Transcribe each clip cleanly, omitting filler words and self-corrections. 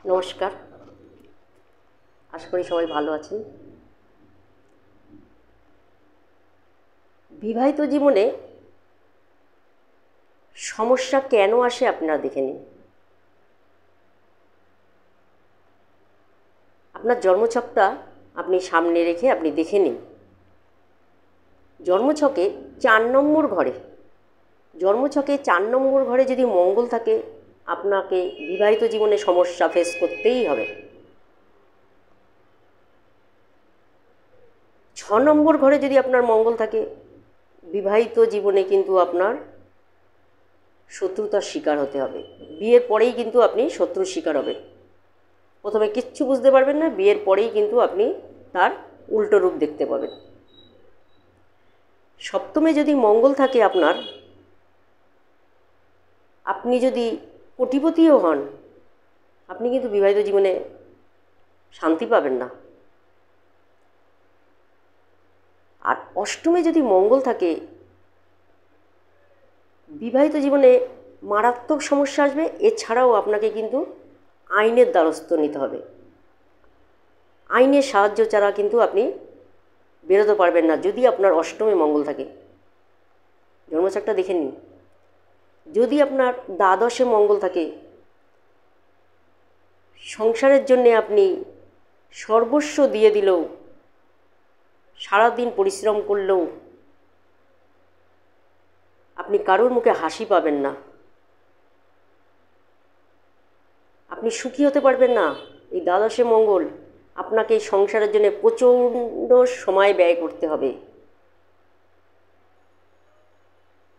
নমস্কার, আশা করি সবাই ভালো আছেন। বিবাহিত জীবনে সমস্যা কেন আসে আপনারা দেখে নিন। আপনার জন্মছকটা আপনি সামনে রেখে আপনি দেখে নিন। জন্মছকে 4 নম্বর ঘরে যদি মঙ্গল থাকে, আপনাকে বিবাহিত জীবনে সমস্যা ফেস করতেই হবে। 6 নম্বর ঘরে যদি আপনার মঙ্গল থাকে, বিবাহিত জীবনে কিন্তু আপনার শত্রুতার শিকার হতে হবে। বিয়ের পরেই কিন্তু আপনি শত্রুর শিকার হবেন। প্রথমে কিচ্ছু বুঝতে পারবেন না, বিয়ের পরেই কিন্তু আপনি তার উল্টো রূপ দেখতে পাবেন। সপ্তমে যদি মঙ্গল থাকে আপনার, আপনি যদি কোটিপতিও হন, আপনি কিন্তু বিবাহিত জীবনে শান্তি পাবেন না। আর অষ্টমে যদি মঙ্গল থাকে, বিবাহিত জীবনে মারাত্মক সমস্যা আসবে। এছাড়াও আপনাকে কিন্তু আইনের দ্বারস্থ নিতে হবে। আইনের সাহায্য ছাড়া কিন্তু আপনি বেরোতে পারবেন না যদি আপনার অষ্টমে মঙ্গল থাকে। জন্মছকটা দেখে নিন। যদি আপনার দ্বাদশে মঙ্গল থাকে, সংসারের জন্যে আপনি সর্বস্ব দিয়ে দিলেও, সারাদিন পরিশ্রম করলেও আপনি কারোর মুখে হাসি পাবেন না, আপনি সুখী হতে পারবেন না। এই দ্বাদশে মঙ্গল আপনাকে এই সংসারের জন্য প্রচণ্ড সময় ব্যয় করতে হবে।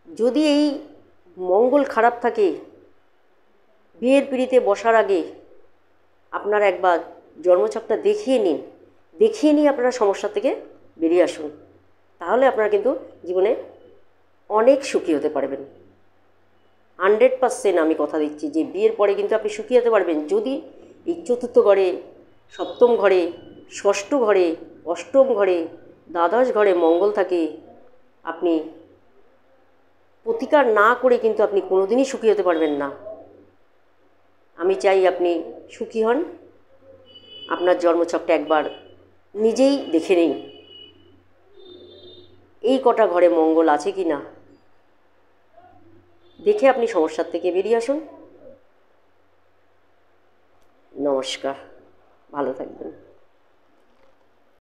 যদি এই মঙ্গল খারাপ থাকে, বিয়ের পিঁড়িতে বসার আগে আপনারা একবার জন্মছকটা দেখিয়ে নিয়ে আপনারা সমস্যা থেকে বেরিয়ে আসুন। তাহলে আপনারা কিন্তু জীবনে অনেক সুখী হতে পারবেন। 100% আমি কথা দিচ্ছি যে বিয়ের পরে কিন্তু আপনি সুখী হতে পারবেন যদি এই চতুর্থ ঘরে, সপ্তম ঘরে, ষষ্ঠ ঘরে, অষ্টম ঘরে, দ্বাদশ ঘরে মঙ্গল থাকে। আপনি প্রতিকার না করে কিন্তু আপনি কোনোদিনই সুখী হতে পারবেন না। আমি চাই আপনি সুখী হন। আপনার জন্মছকটা একবার নিজেই দেখে নিন, এই কটা ঘরে মঙ্গল আছে কি না। দেখে আপনি সমস্যার থেকে বেরিয়ে আসুন। নমস্কার, ভালো থাকবেন।